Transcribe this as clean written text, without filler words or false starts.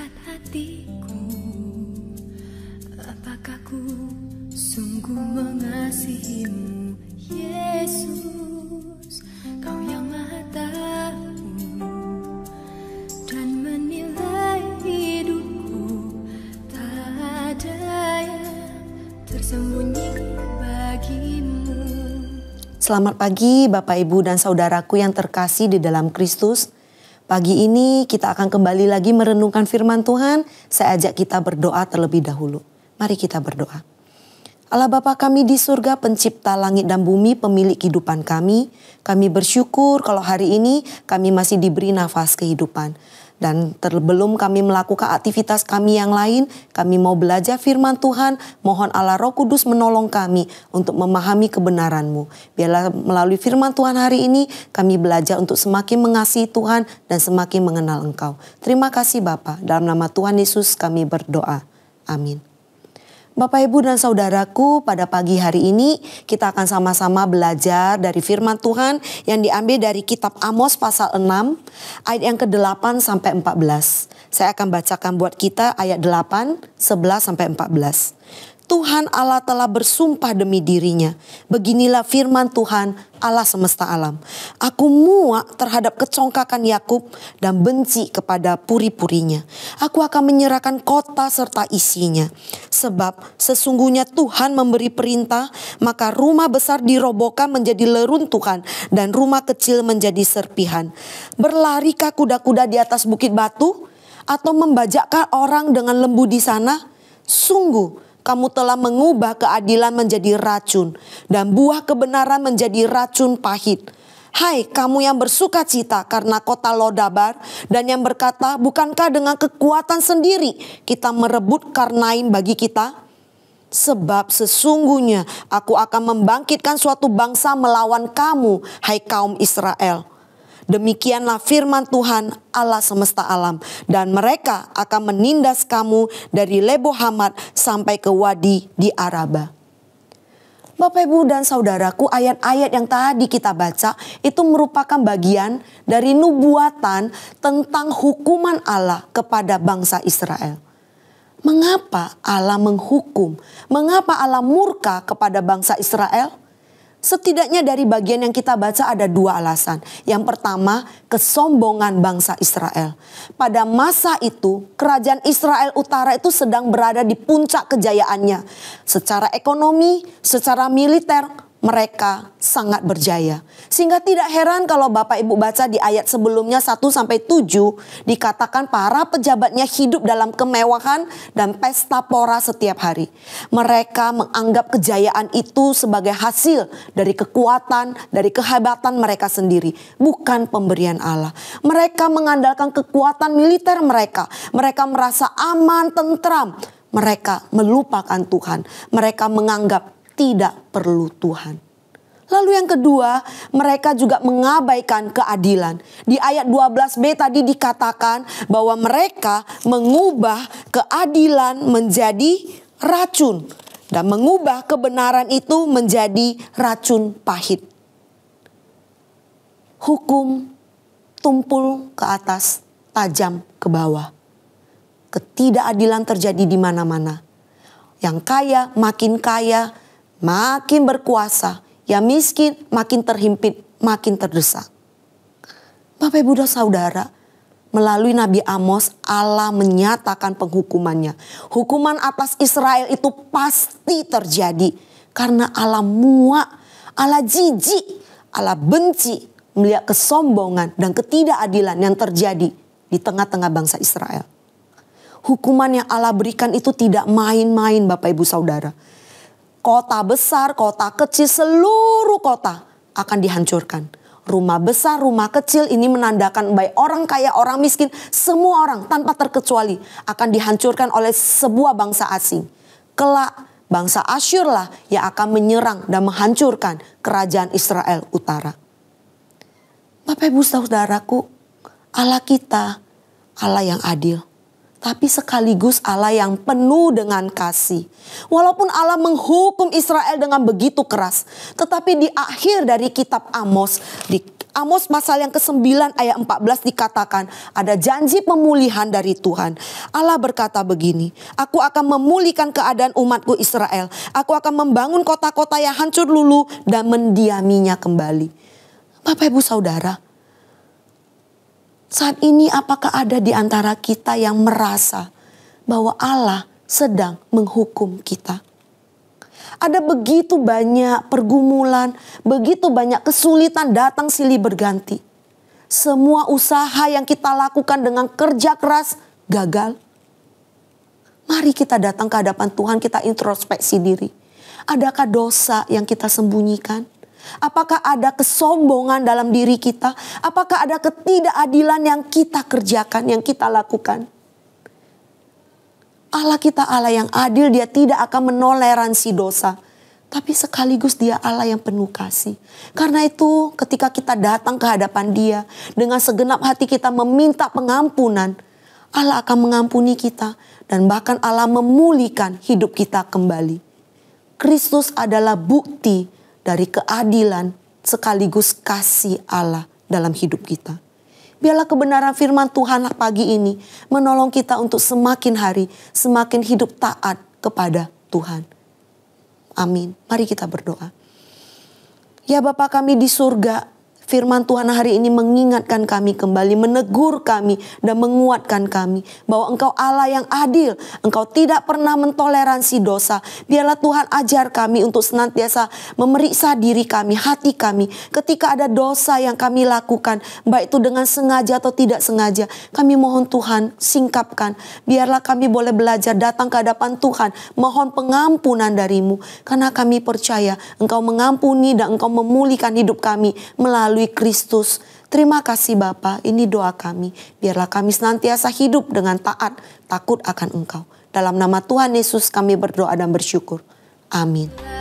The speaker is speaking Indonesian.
Angkat hatiku, apakah ku sungguh mengasihimu, Yesus? Kau yang Maha Tahu dan menilai hidupku, tak ada yang tersembunyi bagimu. Selamat pagi Bapak Ibu dan Saudaraku yang terkasih di dalam Kristus. Pagi ini kita akan kembali lagi merenungkan firman Tuhan. Saya ajak kita berdoa terlebih dahulu. Mari kita berdoa. Allah Bapa kami di surga, pencipta langit dan bumi, pemilik kehidupan kami. Kami bersyukur kalau hari ini kami masih diberi nafas kehidupan. Dan sebelum kami melakukan aktivitas kami yang lain, kami mau belajar firman Tuhan. Mohon Allah Roh Kudus menolong kami untuk memahami kebenaran-Mu. Biarlah melalui firman Tuhan hari ini kami belajar untuk semakin mengasihi Tuhan dan semakin mengenal Engkau. Terima kasih Bapa. Dalam nama Tuhan Yesus kami berdoa. Amin. Bapak, Ibu, dan Saudaraku, pada pagi hari ini kita akan sama-sama belajar dari firman Tuhan yang diambil dari kitab Amos pasal 6 ayat yang ke-8 sampai 14. Saya akan bacakan buat kita ayat 8, 11 sampai 14. Tuhan Allah telah bersumpah demi dirinya. Beginilah firman Tuhan Allah semesta alam. Aku muak terhadap kecongkakan Yakub dan benci kepada puri-purinya. Aku akan menyerahkan kota serta isinya. Sebab sesungguhnya Tuhan memberi perintah, maka rumah besar dirobohkan menjadi leruntuhan dan rumah kecil menjadi serpihan. Berlarikah kuda-kuda di atas bukit batu? Atau membajakkah orang dengan lembu di sana? Sungguh kamu telah mengubah keadilan menjadi racun dan buah kebenaran menjadi racun pahit. Hai kamu yang bersuka cita karena kota Lodabar dan yang berkata, bukankah dengan kekuatan sendiri kita merebut Karnaim bagi kita? Sebab sesungguhnya aku akan membangkitkan suatu bangsa melawan kamu, hai kaum Israel. Demikianlah firman Tuhan Allah semesta alam. Dan mereka akan menindas kamu dari Lebo Hamat sampai ke Wadi di Araba. Bapak, Ibu, dan Saudaraku, ayat-ayat yang tadi kita baca itu merupakan bagian dari nubuatan tentang hukuman Allah kepada bangsa Israel. Mengapa Allah menghukum? Mengapa Allah murka kepada bangsa Israel? Setidaknya dari bagian yang kita baca ada dua alasan. Yang pertama, kesombongan bangsa Israel. Pada masa itu, kerajaan Israel Utara itu sedang berada di puncak kejayaannya. Secara ekonomi, secara militer, mereka sangat berjaya. Sehingga tidak heran kalau Bapak Ibu baca di ayat sebelumnya 1-7 dikatakan para pejabatnya hidup dalam kemewahan dan pesta pora setiap hari. Mereka menganggap kejayaan itu sebagai hasil dari kekuatan, dari kehebatan mereka sendiri, bukan pemberian Allah. Mereka mengandalkan kekuatan militer mereka. Mereka merasa aman, tentram. Mereka melupakan Tuhan. Mereka menganggap tidak perlu Tuhan. Lalu yang kedua, mereka juga mengabaikan keadilan. Di ayat 12b tadi dikatakan bahwa mereka mengubah keadilan menjadi racun. Dan mengubah kebenaran itu menjadi racun pahit. Hukum tumpul ke atas, tajam ke bawah. Ketidakadilan terjadi di mana-mana. Yang kaya makin kaya, makin berkuasa. Yang miskin makin terhimpit, makin terdesak. Bapak, Ibu, dan Saudara, melalui Nabi Amos Allah menyatakan penghukumannya. Hukuman atas Israel itu pasti terjadi. Karena Allah muak, Allah jijik, Allah benci melihat kesombongan dan ketidakadilan yang terjadi di tengah-tengah bangsa Israel. Hukuman yang Allah berikan itu tidak main-main Bapak, Ibu, Saudara. Kota besar, kota kecil, seluruh kota akan dihancurkan. Rumah besar, rumah kecil ini menandakan baik orang kaya, orang miskin, semua orang tanpa terkecuali akan dihancurkan oleh sebuah bangsa asing. Kelak bangsa Asyur lah yang akan menyerang dan menghancurkan kerajaan Israel Utara. Bapak, Ibu, Saudaraku, Allah kita Allah yang adil. tapi sekaligus Allah yang penuh dengan kasih. Walaupun Allah menghukum Israel dengan begitu keras, tetapi di akhir dari kitab Amos, di Amos pasal yang ke-9 ayat 14 dikatakan ada janji pemulihan dari Tuhan. Allah berkata begini, aku akan memulihkan keadaan umatku Israel. Aku akan membangun kota-kota yang hancur luluh dan mendiaminya kembali. Bapak Ibu Saudara, saat ini apakah ada di antara kita yang merasa bahwa Allah sedang menghukum kita? Ada begitu banyak pergumulan, begitu banyak kesulitan datang silih berganti. Semua usaha yang kita lakukan dengan kerja keras gagal. Mari kita datang ke hadapan Tuhan, kita introspeksi diri. Adakah dosa yang kita sembunyikan? Apakah ada kesombongan dalam diri kita? Apakah ada ketidakadilan yang kita kerjakan, yang kita lakukan? Allah kita Allah yang adil, Dia tidak akan menoleransi dosa. Tapi sekaligus Dia Allah yang penuh kasih. Karena itu ketika kita datang ke hadapan Dia, dengan segenap hati kita meminta pengampunan, Allah akan mengampuni kita. Dan bahkan Allah memulihkan hidup kita kembali. Kristus adalah bukti dari keadilan sekaligus kasih Allah dalam hidup kita. Biarlah kebenaran firman Tuhan pagi ini menolong kita untuk semakin hari semakin hidup taat kepada Tuhan. Amin. Mari kita berdoa. Ya Bapa kami di surga, firman Tuhan hari ini mengingatkan kami kembali, menegur kami dan menguatkan kami bahwa Engkau Allah yang adil. Engkau tidak pernah mentoleransi dosa. Biarlah Tuhan ajar kami untuk senantiasa memeriksa diri kami, hati kami. Ketika ada dosa yang kami lakukan, baik itu dengan sengaja atau tidak sengaja, kami mohon Tuhan singkapkan. Biarlah kami boleh belajar datang ke hadapan Tuhan, mohon pengampunan dari-Mu. Karena kami percaya Engkau mengampuni dan Engkau memulihkan hidup kami melalui Kristus. Terima kasih Bapa, ini doa kami. Biarlah kami senantiasa hidup dengan taat, takut akan Engkau. Dalam nama Tuhan Yesus kami berdoa dan bersyukur. Amin.